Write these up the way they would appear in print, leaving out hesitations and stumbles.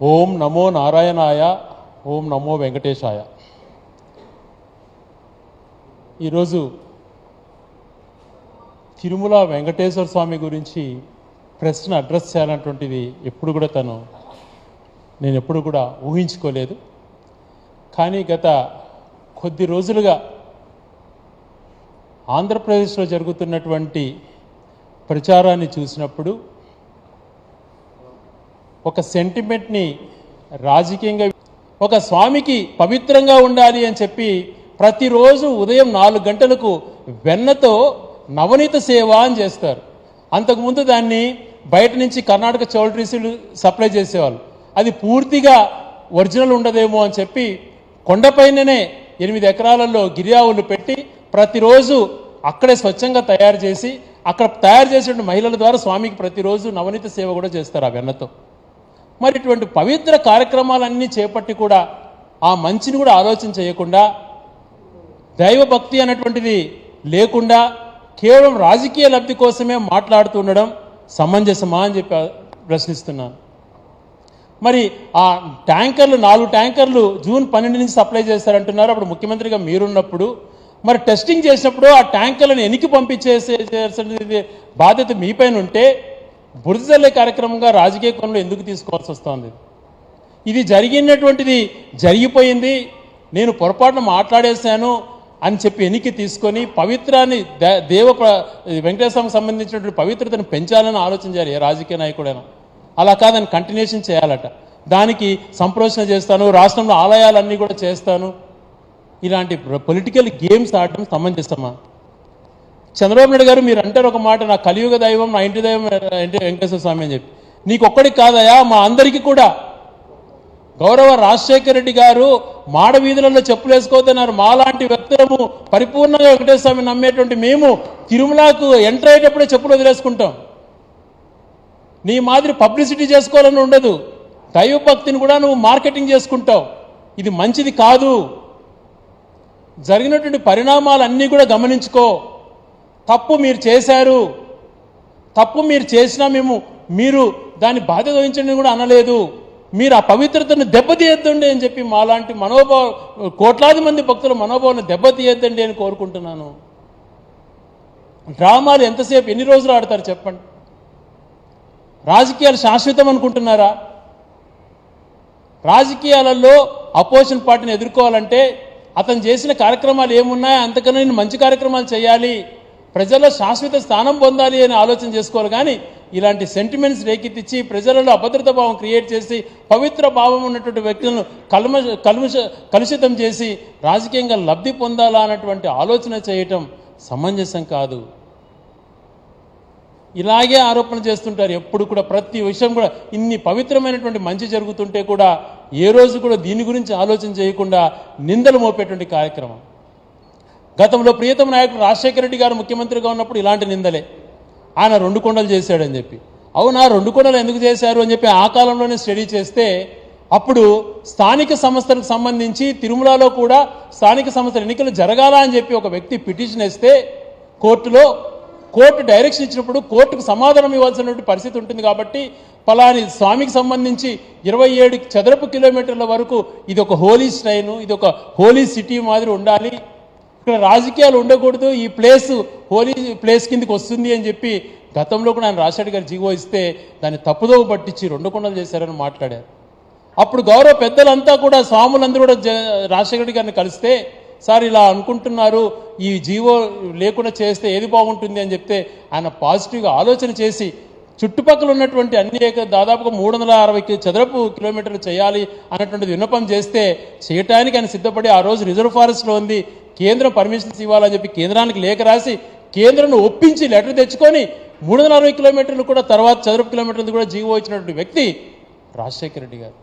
ఓం నమో నారాయణాయ, ఓం నమో వెంకటేశాయ. ఈరోజు తిరుమల వెంకటేశ్వర స్వామి గురించి ప్రశ్న అడ్రస్ చేయాలన్నటువంటిది నేను ఎప్పుడు కూడా ఊహించుకోలేదు. కానీ గత కొద్ది రోజులుగా ఆంధ్రప్రదేశ్లో జరుగుతున్నటువంటి ప్రచారాన్ని చూసినప్పుడు ఒక సెంటిమెంట్ని రాజకీయంగా ఒక స్వామికి పవిత్రంగా ఉండాలి అని చెప్పి ప్రతిరోజు ఉదయం 4 గంటలకు వెన్నతో నవనీత సేవ అని చేస్తారు. అంతకుముందు దాన్ని బయట నుంచి కర్ణాటక చౌల్ట్రీస్లు సప్లై చేసేవాళ్ళు. అది పూర్తిగా ఒరిజినల్ ఉండదేమో అని చెప్పి కొండపైననే 8 ఎకరాలలో గిరియావులు పెట్టి ప్రతిరోజు అక్కడే స్వచ్ఛంగా తయారు చేసి అక్కడ తయారు చేసిన మహిళల ద్వారా స్వామికి ప్రతిరోజు నవనీత సేవ కూడా చేస్తారు ఆ వెన్నతో. మరి ఇటువంటి పవిత్ర కార్యక్రమాలన్నీ చేపట్టి కూడా ఆ మంచిని కూడా ఆలోచన చేయకుండా దైవభక్తి అనేటువంటిది లేకుండా కేవలం రాజకీయ లబ్ధి కోసమే మాట్లాడుతుండడం సమంజసమా అని చెప్పి ప్రశ్నిస్తున్నాను. మరి ఆ ట్యాంకర్లు 4 ట్యాంకర్లు జూన్ 12 నుంచి సప్లై చేస్తారంటున్నారు. అప్పుడు ముఖ్యమంత్రిగా మీరున్నప్పుడు మరి టెస్టింగ్ చేసినప్పుడు ఆ ట్యాంకర్లను ఎనికి పంపించేసే బాధ్యత మీపైన ఉంటే బురదజల్లే కార్యక్రమంగా రాజకీయ కోణంలో ఎందుకు తీసుకోవాల్సి వస్తుంది? ఇది జరిగిపోయింది, నేను పొరపాటున మాట్లాడేశాను అని చెప్పి ఎనికి తీసుకొని పవిత్రాన్ని వెంకటేశ్వరకి సంబంధించినటువంటి పవిత్రతను పెంచాలని ఆలోచన చేయాలి ఏ రాజకీయ నాయకుడైనా. అలా కాదని కంటిన్యూషన్ చేయాలట. దానికి సంప్రోషణ చేస్తాను, రాష్ట్రంలో ఆలయాలన్నీ కూడా చేస్తాను, ఇలాంటి పొలిటికల్ గేమ్స్ ఆడటం సమంజసమా? చంద్రబాబు నాయుడు గారు మీరు అంటారు ఒక మాట, నా కలియుగ దైవం నా ఇంటి దైవం వెంకటేశ్వర స్వామి అని చెప్పి. నీకు ఒక్కడికి కాదయా, మా అందరికీ కూడా. గౌరవ రాజశేఖర రెడ్డి గారు మాడ వీధులలో చెప్పులు వేసుకోవద్దన్నారు. మాలాంటి వ్యక్తులము పరిపూర్ణంగా వెంకటేశ్వర స్వామిని నమ్మేటువంటి మేము తిరుమలకు ఎంటర్ అయ్యేటప్పుడే చెప్పులు వదిలేసుకుంటాం. నీ మాదిరి పబ్లిసిటీ చేసుకోవాలని ఉండదు. దైవభక్తిని కూడా నువ్వు మార్కెటింగ్ చేసుకుంటావు. ఇది మంచిది కాదు. జరిగినటువంటి పరిణామాలన్నీ కూడా గమనించుకో. తప్పు మీరు చేశారు, తప్పు మీరు చేసినా మీరు దాన్ని బాధ్యత వహించండి కూడా అనలేదు. మీరు ఆ పవిత్రతను దెబ్బతీయద్దండి అని చెప్పి మాలాంటి కోట్లాది మంది భక్తుల మనోభావాన్ని దెబ్బతీయద్దండి అని కోరుకుంటున్నాను. డ్రామాలు ఎంతసేపు ఎన్ని రోజులు ఆడతారు చెప్పండి? రాజకీయాలు శాశ్వతం అనుకుంటున్నారా? రాజకీయాలలో అపోజిషన్ పార్టీని ఎదుర్కోవాలంటే అతను చేసిన కార్యక్రమాలు ఏమున్నాయో అంతకన్నా నేను మంచి కార్యక్రమాలు చేయాలి, ప్రజల్లో శాశ్వత స్థానం పొందాలి అని ఆలోచన చేసుకోవాలి. కానీ ఇలాంటి సెంటిమెంట్స్ రేకెత్తించి ప్రజలలో అభద్రత భావం క్రియేట్ చేసి పవిత్ర భావం ఉన్నటువంటి వ్యక్తులను కలుషితం చేసి రాజకీయంగా లబ్ధి పొందాలా అన్నటువంటి ఆలోచన చేయటం సమంజసం కాదు. ఇలాగే ఆరోపణ చేస్తుంటారు ఎప్పుడు కూడా. ప్రతి విషయం కూడా ఇన్ని పవిత్రమైనటువంటి మంచి జరుగుతుంటే కూడా ఏ రోజు కూడా దీని గురించి ఆలోచన చేయకుండా నిందలు మోపేటువంటి కార్యక్రమం. గతంలో ప్రియతమ నాయకుడు రాజశేఖర రెడ్డి గారు ముఖ్యమంత్రిగా ఉన్నప్పుడు ఇలాంటి నిందలే. ఆయన 2 కొండలు చేశాడని చెప్పి. అవునా, 2 కొండలు ఎందుకు చేశారు అని చెప్పి ఆ కాలంలోనే స్టడీ చేస్తే అప్పుడు స్థానిక సంస్థలకు సంబంధించి తిరుమలలో కూడా స్థానిక సంస్థల ఎన్నికలు జరగాల అని చెప్పి ఒక వ్యక్తి పిటిషన్ వేస్తే కోర్టు డైరెక్షన్ ఇచ్చినప్పుడు కోర్టుకు సమాధానం ఇవ్వాల్సినటువంటి పరిస్థితి ఉంటుంది. కాబట్టి పలాని స్వామికి సంబంధించి 27 చదరపు కిలోమీటర్ల వరకు ఇది ఒక హోలీ స్ట్రైను, ఇది ఒక హోలీ సిటీ మాదిరి ఉండాలి, ఇక్కడ రాజకీయాలు ఉండకూడదు, ఈ ప్లేస్ హోలీ ప్లేస్ కిందకి వస్తుంది అని చెప్పి గతంలో కూడా ఆయన రాజశేఖర్ గారు జీవో ఇస్తే దాన్ని తప్పుదోవ పట్టించి 2 కొండలు చేశారని మాట్లాడారు. అప్పుడు గౌరవ పెద్దలంతా కూడా స్వాములందరూ కూడా రాజశేఖర్ గారిని కలిస్తే సార్ ఇలా అనుకుంటున్నారు, ఈ జీవో లేకుండా చేస్తే ఏది బాగుంటుంది అని చెప్తే ఆయన పాజిటివ్గా ఆలోచన చేసి చుట్టుపక్కల ఉన్నటువంటి దాదాపుగా 360 చదరపు కిలోమీటర్లు చేయాలి అన్నటువంటిది విన్నపం చేస్తే చేయటానికి ఆయన సిద్ధపడి ఆ రోజు రిజర్వ్ ఫారెస్ట్లో ఉంది, కేంద్రం పర్మిషన్స్ ఇవ్వాలని చెప్పి కేంద్రానికి లేఖ రాసి కేంద్రాన్ని ఒప్పించి లెటర్ తెచ్చుకొని 360 కిలోమీటర్లు కూడా తర్వాత చదరపు కిలోమీటర్లు కూడా జీవో ఇచ్చినటువంటి వ్యక్తి రాజశేఖర రెడ్డి గారు.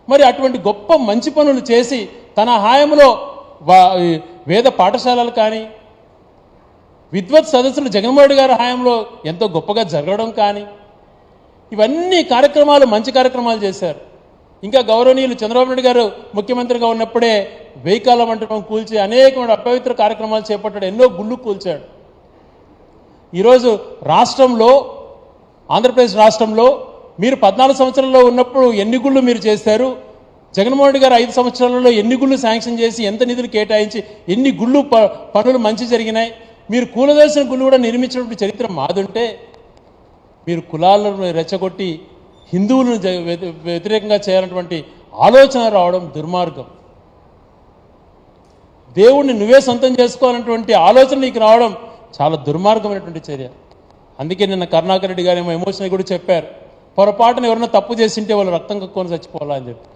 మరి అటువంటి గొప్ప మంచి పనులు చేసి తన హాయంలో వేద పాఠశాలలు కానీ విద్వత్ సదస్సులు జగన్మోహన్ రెడ్డి గారి హాయంలో ఎంతో గొప్పగా జరగడం కానీ ఇవన్నీ కార్యక్రమాలు మంచి కార్యక్రమాలు చేశారు. ఇంకా గౌరవనీయులు చంద్రబాబు నాయుడు గారు ముఖ్యమంత్రిగా ఉన్నప్పుడే వెయ్యికాల మంటపం కూల్చి అనేకమైన అపవిత్ర కార్యక్రమాలు చేపట్టాడు, ఎన్నో గుళ్ళు కూల్చాడు. ఈరోజు ఆంధ్రప్రదేశ్ రాష్ట్రంలో మీరు 14 సంవత్సరాల్లో ఉన్నప్పుడు ఎన్ని గుళ్ళు మీరు చేశారు? జగన్మోహన్ రెడ్డి గారు 5 సంవత్సరాలలో ఎన్ని గుళ్ళు శాంక్షన్ చేసి ఎంత నిధులు కేటాయించి ఎన్ని గుళ్ళు పనులు మంచి జరిగినాయి? మీరు కూలదర్శన గుళ్ళు కూడా నిర్మించినటువంటి చరిత్ర మాదుంటే మీరు కులాలను రెచ్చగొట్టి హిందువులను వ్యతిరేకంగా చేయాలన్నటువంటి ఆలోచన రావడం దుర్మార్గం. దేవుణ్ణి నువ్వే సొంతం చేసుకోవాలన్నటువంటి ఆలోచన నీకు రావడం చాలా దుర్మార్గమైనటువంటి చర్య. అందుకే నిన్న కరుణాకర్ రెడ్డి గారు ఏమో ఎమోషనల్ కూడా చెప్పారు, పొరపాటున ఎవరైనా తప్పు చేసింటే వాళ్ళు రక్తం కక్కుని చచ్చిపోవాలా అని చెప్పి.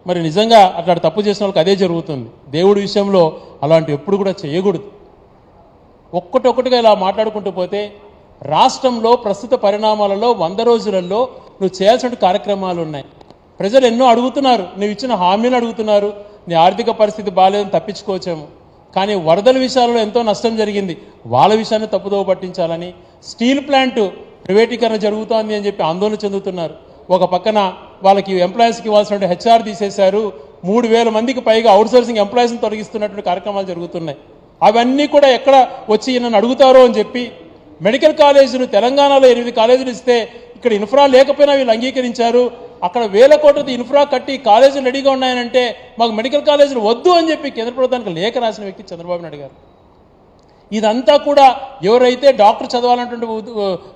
మరి నిజంగా అట్లా తప్పు చేసిన వాళ్ళకి అదే జరుగుతుంది. దేవుడి విషయంలో అలాంటి ఎప్పుడు కూడా చేయకూడదు. ఒక్కటొక్కటిగా ఇలా మాట్లాడుకుంటూ పోతే రాష్ట్రంలో ప్రస్తుత పరిణామాలలో 100 రోజులలో నువ్వు చేయాల్సిన కార్యక్రమాలు ఉన్నాయి. ప్రజలు ఎన్నో అడుగుతున్నారు, నువ్వు ఇచ్చిన హామీలు అడుగుతున్నారు. నీ ఆర్థిక పరిస్థితి బాగాలేదని తప్పించుకోవచ్చేమో, కానీ వరదల విషయాల్లో ఎంతో నష్టం జరిగింది, వాళ్ళ విషయాన్ని తప్పుదోవ పట్టించాలని. స్టీల్ ప్లాంట్ ప్రైవేటీకరణ జరుగుతోంది అని చెప్పి ఆందోళన చెందుతున్నారు. ఒక పక్కన వాళ్ళకి ఎంప్లాయీస్కి ఇవ్వాల్సిన హెచ్ఆర్ తీసేశారు, 3000 మందికి పైగా అవుట్సోర్సింగ్ ఎంప్లాయీస్ని తొలగిస్తున్నటువంటి కార్యక్రమాలు జరుగుతున్నాయి. అవన్నీ కూడా ఎక్కడ వచ్చి నన్ను అడుగుతారో అని చెప్పి మెడికల్ కాలేజీలు తెలంగాణలో 8 కాలేజీలు ఇస్తే ఇక్కడ ఇన్ఫ్రా లేకపోయినా వీళ్ళు అంగీకరించారు. అక్కడ 1000 కోట్లతో ఇన్ఫ్రా కట్టి కాలేజీలు రెడీగా ఉన్నాయనంటే మాకు మెడికల్ కాలేజీలు వద్దు అని చెప్పి కేంద్ర ప్రభుత్వానికి లేఖ రాసిన వ్యక్తి చంద్రబాబు నాయుడు గారు. ఇదంతా కూడా ఎవరైతే డాక్టర్ చదవాలన్నటువంటి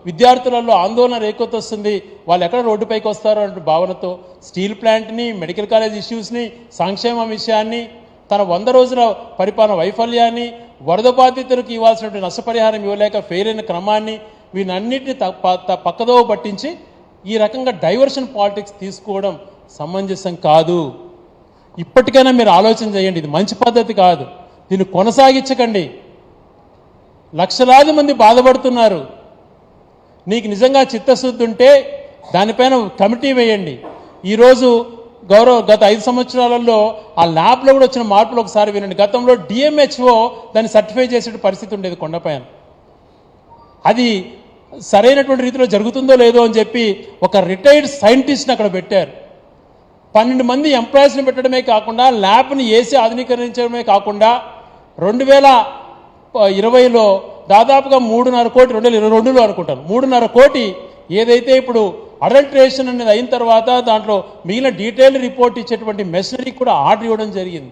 విద్యార్థులలో ఆందోళన రేకొత్తొస్తుంది, వాళ్ళు ఎక్కడ రోడ్డుపైకి వస్తారో అనే భావనతో స్టీల్ ప్లాంట్ని, మెడికల్ కాలేజ్ ఇష్యూస్ని, సంక్షేమ విషయాన్ని, తన 100 రోజుల పరిపాలన వైఫల్యాన్ని, వరద బాధితులకు ఇవ్వాల్సినటువంటి నష్టపరిహారం ఇవ్వలేక ఫెయిల్ అయిన క్రమాన్ని, వీటన్నిటిని పక్కదోవ పట్టించి ఈ రకంగా డైవర్షన్ పాలిటిక్స్ తీసుకోవడం సమంజసం కాదు. ఇప్పటికైనా మీరు ఆలోచన చేయండి, ఇది మంచి పద్ధతి కాదు, దీన్ని కొనసాగించకండి. లక్షలాది మంది బాధపడుతున్నారు. నీకు నిజంగా చిత్తశుద్ధి ఉంటే దానిపైన కమిటీ వేయండి. ఈరోజు గత 5 సంవత్సరాలలో ఆ ల్యాబ్లో కూడా వచ్చిన మార్పులు ఒకసారి వినండి. గతంలో డిఎంహెచ్ఓ దాన్ని సర్టిఫై చేసే పరిస్థితి ఉండేది కొండపైన. అది సరైనటువంటి రీతిలో జరుగుతుందో లేదో అని చెప్పి ఒక రిటైర్డ్ సైంటిస్ట్ని అక్కడ పెట్టారు. 12 మంది ఎంప్లాయీస్ని పెట్టడమే కాకుండా ల్యాబ్ని ఏసీ ఆధునీకరించడమే కాకుండా 2020లో దాదాపుగా 3.5 కోటి, 2022లో అనుకుంటాను 3.5 కోటి ఏదైతే ఇప్పుడు అడల్ట్రేషన్ అనేది అయిన తర్వాత దాంట్లో మిగిలిన డీటెయిల్ రిపోర్ట్ ఇచ్చేటువంటి మెషినరీ కూడా ఆర్డర్ ఇవ్వడం జరిగింది.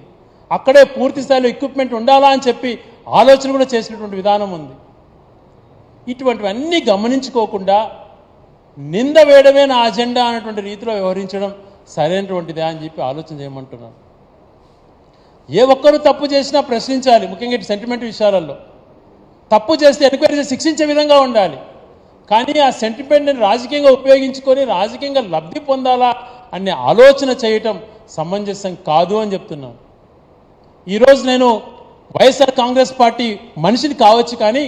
అక్కడే పూర్తి స్థాయిలో ఎక్విప్మెంట్ ఉండాలా అని చెప్పి ఆలోచన కూడా చేసినటువంటి విధానం ఉంది. ఇటువంటివన్నీ గమనించుకోకుండా నింద వేయడమే నా అజెండా అనేటువంటి రీతిలో వ్యవహరించడం సరైనటువంటిదే అని చెప్పి ఆలోచన చేయమంటున్నాను. ఏ ఒక్కరూ తప్పు చేసినా ప్రశ్నించాలి, ముఖ్యంగా సెంటిమెంట్ విషయాలలో. తప్పు చేస్తే ఎంక్వైరీ చేసి శిక్షించే విధంగా ఉండాలి. కానీ ఆ సెంటిమెంట్ని రాజకీయంగా ఉపయోగించుకొని రాజకీయంగా లబ్ధి పొందాలా అనే ఆలోచన చేయటం సమంజసం కాదు అని చెప్తున్నాను. ఈరోజు నేను వైఎస్ఆర్ కాంగ్రెస్ పార్టీ మనిషిని కావచ్చు, కానీ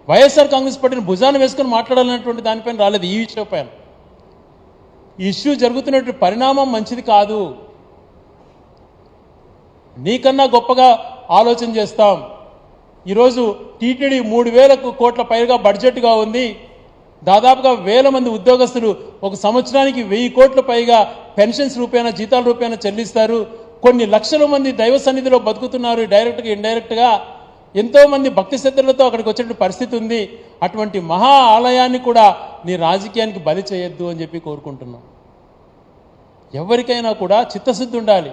వైఎస్ఆర్ కాంగ్రెస్ పార్టీని భుజాన వేసుకొని మాట్లాడాలన్నటువంటి దానిపైన రాలేదు. ఈ విషయం పైన ఈ ఇష్యూ జరుగుతున్నటువంటి పరిణామం మంచిది కాదు. నీకన్నా గొప్పగా ఆలోచన చేస్తాం. ఈరోజు టీటీడీ 3,000 కోట్ల పైగా బడ్జెట్గా ఉంది. దాదాపుగా 1000 మంది ఉద్యోగస్తులు ఒక సంవత్సరానికి 1000 కోట్ల పైగా పెన్షన్స్ రూపేణా, జీతాల రూపేణా చెల్లిస్తారు. కొన్ని లక్షల మంది దైవ సన్నిధిలో బతుకుతున్నారు, డైరెక్ట్గా ఇండైరెక్ట్గా. ఎంతోమంది భక్తి శ్రద్ధలతో అక్కడికి వచ్చేటువంటి పరిస్థితి ఉంది. అటువంటి మహా ఆలయాన్ని కూడా నీ రాజకీయానికి బలి చేయొద్దు అని చెప్పి కోరుకుంటున్నాం. ఎవరికైనా కూడా చిత్తశుద్ధి ఉండాలి.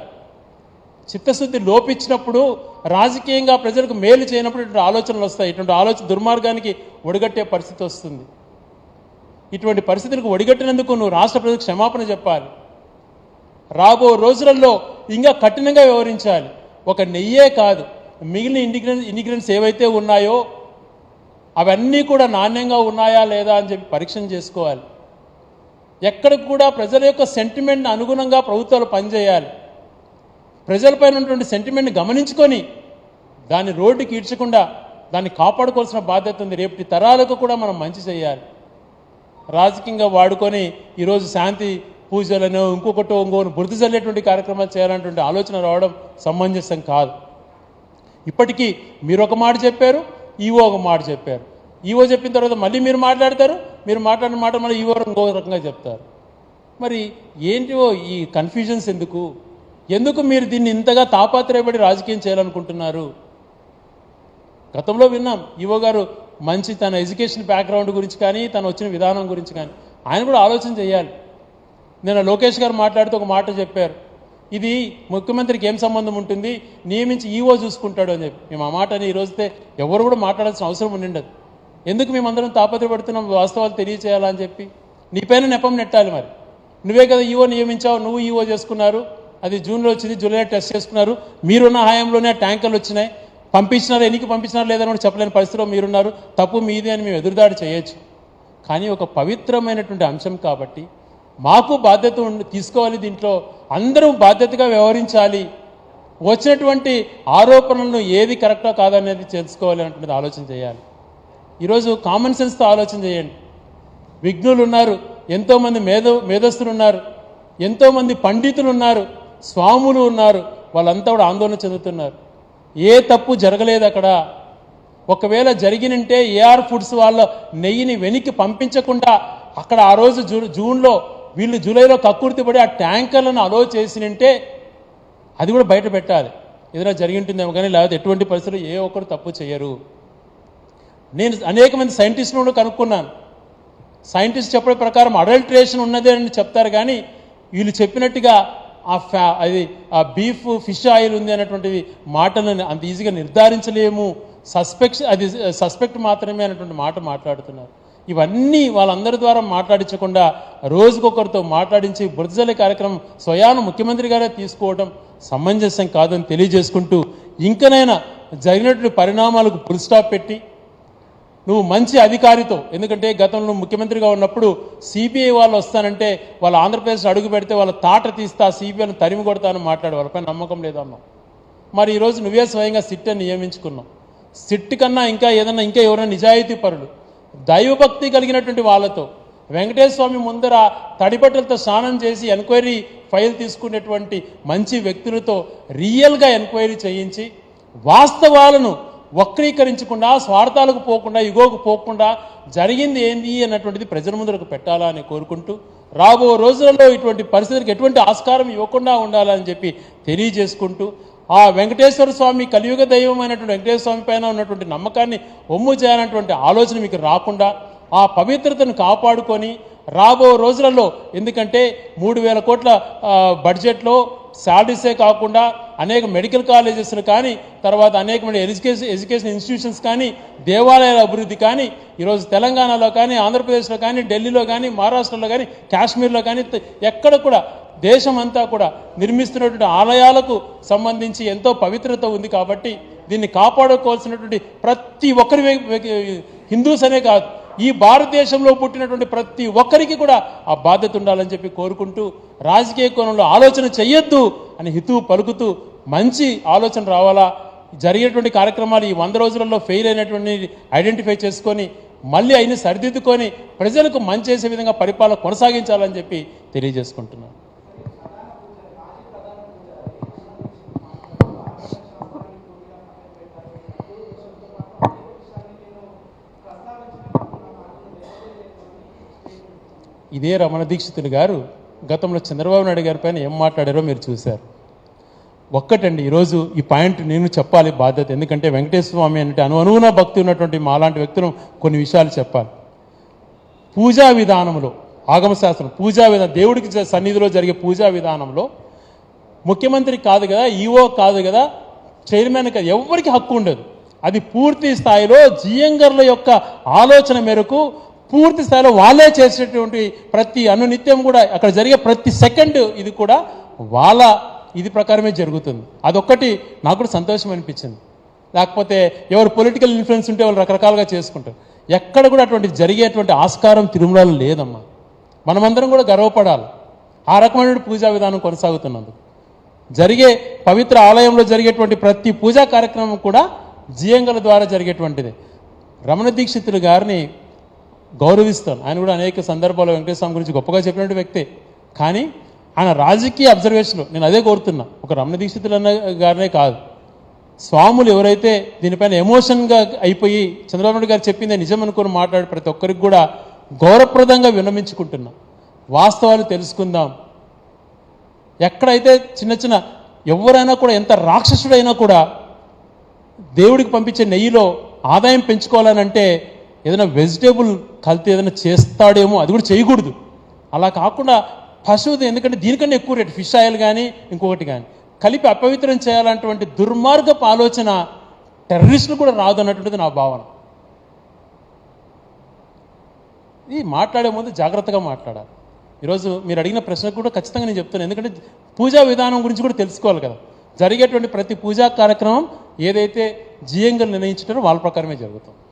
చిత్తశుద్ధి లోపించినప్పుడు రాజకీయంగా ప్రజలకు మేలు చేయనప్పుడు ఇటువంటి ఆలోచనలు వస్తాయి. ఇటువంటి ఆలోచన దుర్మార్గానికి ఒడిగట్టే పరిస్థితి వస్తుంది. ఇటువంటి పరిస్థితులకు ఒడిగట్టినందుకు నువ్వు రాష్ట్ర ప్రజలకు క్షమాపణ చెప్పాలి. రాబో రోజులలో ఇంకా కఠినంగా వ్యవహరించాలి. ఒక నెయ్యే కాదు, మిగిలిన ఇంగ్రీడియంట్స్ ఏవైతే ఉన్నాయో అవన్నీ కూడా నాణ్యంగా ఉన్నాయా లేదా అని చెప్పి పరీక్ష చేసుకోవాలి. ఎక్కడికి కూడా ప్రజల యొక్క సెంటిమెంట్ని అనుగుణంగా ప్రభుత్వాలు పనిచేయాలి. ప్రజలపైన ఉన్నటువంటి సెంటిమెంట్ని గమనించుకొని దాన్ని రోడ్డుకి ఈడ్చకుండా దాన్ని కాపాడుకోవాల్సిన బాధ్యత ఉంది. రేపటి తరాలకు కూడా మనం మంచి చేయాలి. రాజకీయంగా వాడుకొని ఈరోజు శాంతి పూజలను ఇంకొకటో ఇంకోని బురద చల్లేటువంటి కార్యక్రమాలు చేయాలన్నటువంటి ఆలోచన రావడం సమంజసం కాదు. ఇప్పటికీ మీరు ఒక మాట చెప్పారు, ఈవో ఒక మాట చెప్పారు. ఈవో చెప్పిన తర్వాత మళ్ళీ మీరు మాట్లాడతారు, మీరు మాట్లాడిన మాట మళ్ళీ ఈవో ఇంకో రకంగా చెప్తారు. మరి ఏంటివో ఈ కన్ఫ్యూజన్స్ ఎందుకు మీరు దీన్ని ఇంతగా తాపాత్రయపడి రాజకీయం చేయాలనుకుంటున్నారు? గతంలో విన్నాం ఈవో గారు మంచి తన ఎడ్యుకేషన్ బ్యాక్గ్రౌండ్ గురించి కానీ తను వచ్చిన విధానం గురించి కానీ. ఆయన కూడా ఆలోచన చేయాలి. నేను లోకేష్ గారు మాట్లాడుతూ ఒక మాట చెప్పారు, ఇది ముఖ్యమంత్రికి ఏం సంబంధం ఉంటుంది, నియమించి ఈవో చూసుకుంటాడు అని చెప్పి. మేము ఆ మాటని ఈరోజుతే ఎవరు కూడా మాట్లాడాల్సిన అవసరం ఉండిండదు. ఎందుకు మేమందరం తాపత్రపడుతున్నాం వాస్తవాలు తెలియచేయాలని చెప్పి? నీపైన నెపం నెట్టాలి. మరి నువ్వే కదా ఈవో నియమించావు, నువ్వు ఈవో చేసుకున్నారు, అది జూన్లో వచ్చింది, జూలైలో టెస్ట్ చేసుకున్నారు, మీరున్న హయాంలోనే ట్యాంకర్లు వచ్చినాయి, పంపించినారు, ఎన్నికి పంపించినారు లేదని కూడా చెప్పలేని పరిస్థితిలో మీరున్నారు, తప్పు మీదే అని మేము ఎదురుదాడి చేయొచ్చు. కానీ ఒక పవిత్రమైనటువంటి అంశం కాబట్టి మాకు బాధ్యత తీసుకోవాలి, దీంట్లో అందరూ బాధ్యతగా వ్యవహరించాలి, వచ్చినటువంటి ఆరోపణలను ఏది కరెక్టా కాదనేది తెలుసుకోవాలి అంటున్నది ఆలోచన చేయాలి. ఈరోజు కామన్ సెన్స్తో ఆలోచన చేయండి. విఘ్నులు ఉన్నారు, ఎంతోమంది మేధస్తులు ఉన్నారు, ఎంతోమంది పండితులు ఉన్నారు, స్వాములు ఉన్నారు, వాళ్ళంతా కూడా ఆందోళన చెందుతున్నారు. ఏ తప్పు జరగలేదు అక్కడ. ఒకవేళ జరిగినంటే ఏఆర్ ఫుడ్స్ వాళ్ళ నెయ్యిని వెనక్కి పంపించకుండా అక్కడ ఆ రోజు జూన్లో వీళ్ళు జూలైలో కక్కుర్తిపడి ఆ ట్యాంకర్లను అలో చేసినంటే అది కూడా బయట పెట్టాలి. ఏదైనా జరిగి ఉంటుందేమో కానీ, లేకపోతే ఎటువంటి పరిస్థితులు ఏ ఒక్కరు తప్పు చేయరు. నేను అనేక మంది సైంటిస్టులు కూడా కనుక్కున్నాను. సైంటిస్ట్ చెప్పే ప్రకారం అడల్ట్రేషన్ ఉన్నదే అని చెప్తారు, కానీ వీళ్ళు చెప్పినట్టుగా ఆ బీఫ్ ఫిష్ ఆయిల్ ఉంది అనేటువంటిది మాటలను అంత ఈజీగా నిర్ధారించలేము, సస్పెక్ట్ మాత్రమే అనేటువంటి మాట మాట్లాడుతున్నారు. ఇవన్నీ వాళ్ళందరి ద్వారా మాట్లాడించకుండా రోజుకొకరితో మాట్లాడించి బురదజల్లే కార్యక్రమం స్వయాన ముఖ్యమంత్రి గారే తీసుకోవడం సమంజసం కాదని తెలియజేసుకుంటూ, ఇంకనైనా జరిగినటువంటి పరిణామాలకు ఫుల్ స్టాప్ పెట్టి నువ్వు మంచి అధికారితో, ఎందుకంటే గతంలో ముఖ్యమంత్రిగా ఉన్నప్పుడు సిబిఐ వాళ్ళు వస్తానంటే వాళ్ళ ఆంధ్రప్రదేశ్ అడుగు పెడితే వాళ్ళ తాట తీస్తా, సిబిఐని తరిమి కొడతానని మాట్లాడు, వాళ్ళపై నమ్మకం లేదన్నావు. మరి ఈరోజు నువ్వే స్వయంగా సిట్ అని నియమించుకున్నావు. సిట్ కన్నా ఇంకా ఎవరైనా నిజాయితీ పరులు, దైవభక్తి కలిగినటువంటి వాళ్ళతో, వెంకటేశ్వర స్వామి ముందర తడిబట్టలతో స్నానం చేసి ఎంక్వైరీ ఫైల్ తీసుకునేటువంటి మంచి వ్యక్తులతో రియల్గా ఎంక్వైరీ చేయించి వాస్తవాలను వక్రీకరించకుండా, స్వార్థాలకు పోకుండా, ఇగోకు పోకుండా జరిగింది ఏంది అన్నటువంటిది ప్రజల ముందరకు పెట్టాలా అని కోరుకుంటూ, రాబో రోజులలో ఇటువంటి పరిస్థితులకు ఎటువంటి ఆస్కారం ఇవ్వకుండా ఉండాలని చెప్పి తెలియజేసుకుంటూ, ఆ వెంకటేశ్వర స్వామి కలియుగ దైవమైనటువంటి వెంకటేశ్వర స్వామి పైన ఉన్నటువంటి నమ్మకాన్ని ఒమ్ము చేయాలన్నటువంటి ఆలోచన మీకు రాకుండా ఆ పవిత్రతను కాపాడుకొని రాబో రోజులలో, ఎందుకంటే 3,000 కోట్ల బడ్జెట్లో శాలరీసే కాకుండా అనేక మెడికల్ కాలేజెస్లు కానీ, తర్వాత అనేకమైన ఎడ్యుకేషన్ ఇన్స్టిట్యూషన్స్ కానీ, దేవాలయాల అభివృద్ధి కానీ, ఈరోజు తెలంగాణలో కానీ, ఆంధ్రప్రదేశ్లో కానీ, ఢిల్లీలో కానీ, మహారాష్ట్రలో కానీ, కాశ్మీర్లో కానీ, ఎక్కడ కూడా దేశం అంతా కూడా నిర్మిస్తున్నటువంటి ఆలయాలకు సంబంధించి ఎంతో పవిత్రత ఉంది. కాబట్టి దీన్ని కాపాడుకోవాల్సినటువంటి ప్రతి ఒక్కరి, హిందూస్ అనే కాదు, ఈ భారతదేశంలో పుట్టినటువంటి ప్రతి ఒక్కరికి కూడా ఆ బాధ్యత ఉండాలని చెప్పి కోరుకుంటూ, రాజకీయ కోణంలో ఆలోచన చెయ్యొద్దు అని హితువు పలుకుతూ, మంచి ఆలోచన రావాలా, జరిగేటువంటి కార్యక్రమాలు ఈ 100 రోజులలో ఫెయిల్ అయినటువంటి ఐడెంటిఫై చేసుకొని మళ్ళీ అయిన సరిదిద్దుకొని ప్రజలకు మంచి చేసే విధంగా పరిపాలన కొనసాగించాలని చెప్పి తెలియజేసుకుంటున్నాను. ఇదే రమణ దీక్షితులు గారు గతంలో చంద్రబాబు నాయుడు గారి పైన ఏం మాట్లాడారో మీరు చూశారు. ఒక్కటండి, ఈరోజు ఈ పాయింట్ నేను చెప్పాలి బాధ్యత, ఎందుకంటే వెంకటేశ్వర స్వామి అంటే అనువున భక్తి ఉన్నటువంటి మాలాంటి వ్యక్తులు కొన్ని విషయాలు చెప్పాలి. పూజా విధానంలో, ఆగమశాస్త్రం పూజా విధానం, దేవుడికి సన్నిధిలో జరిగే పూజా విధానంలో ముఖ్యమంత్రి కాదు కదా, ఈఓ కాదు కదా, చైర్మన్ కాదు, ఎవరికి హక్కు ఉండదు. అది పూర్తి స్థాయిలో జియంగర్ల యొక్క ఆలోచన మేరకు పూర్తి స్థాయిలో వాళ్ళే చేసేటువంటి ప్రతి అనునిత్యం కూడా అక్కడ జరిగే ప్రతి సెకండ్ ఇది కూడా వాళ్ళ ఇది ప్రకారమే జరుగుతుంది. అదొక్కటి నాకు కూడా సంతోషం అనిపించింది. లేకపోతే ఎవరు పొలిటికల్ ఇన్ఫ్లుయెన్స్ ఉంటే వాళ్ళు రకరకాలుగా చేసుకుంటారు. ఎక్కడ కూడా అటువంటి జరిగేటువంటి ఆస్కారం తిరుమలలో లేదమ్మా. మనమందరం కూడా గర్వపడాలి ఆ రకమైన పూజా విధానం కొనసాగుతున్నందుకు. జరిగే పవిత్ర ఆలయంలో జరిగేటువంటి ప్రతి పూజా కార్యక్రమం కూడా జియంగల ద్వారా జరిగేటువంటిది. రమణ దీక్షితులు గారిని గౌరవిస్తాను. ఆయన కూడా అనేక సందర్భాల్లో వెంకటేశ్వర స్వామి గురించి గొప్పగా చెప్పినటువంటి వ్యక్తే. కానీ ఆయన రాజకీయ అబ్జర్వేషన్లో నేను అదే కోరుతున్నా, ఒక రమణ దీక్షితులు గారినే కాదు, స్వాములు ఎవరైతే దీనిపైన ఎమోషన్గా అయిపోయి చంద్రబాబు నాయుడు గారు చెప్పిందే నిజం అనుకుని మాట్లాడే ప్రతి ఒక్కరికి కూడా గౌరవప్రదంగా విన్నమించుకుంటున్నా. వాస్తవాలు తెలుసుకుందాం. ఎక్కడైతే చిన్న ఎవరైనా కూడా, ఎంత రాక్షసుడైనా కూడా దేవుడికి పంపించే నెయ్యిలో ఆదాయం పెంచుకోవాలనంటే ఏదైనా వెజిటేబుల్ కల్తీ ఏదైనా చేస్తాడేమో, అది కూడా చేయకూడదు. అలా కాకుండా పశువుది, ఎందుకంటే దీనికన్నా ఎక్కువ రేటు ఫిష్ ఆయిల్ కానీ ఇంకొకటి కానీ కలిపి అపవిత్రం చేయాలన్నటువంటి దుర్మార్గపు ఆలోచన టెర్రరిస్టులు కూడా రాదు అన్నటువంటిది నా భావన. ఇది మాట్లాడే ముందు జాగ్రత్తగా మాట్లాడాలి. ఈరోజు మీరు అడిగిన ప్రశ్నకు కూడా ఖచ్చితంగా నేను చెప్తాను, ఎందుకంటే పూజా విధానం గురించి కూడా తెలుసుకోవాలి కదా. జరిగేటువంటి ప్రతి పూజా కార్యక్రమం ఏదైతే జీఎంగా నిర్ణయించారో వాళ్ళ ప్రకారమే జరుగుతుంది.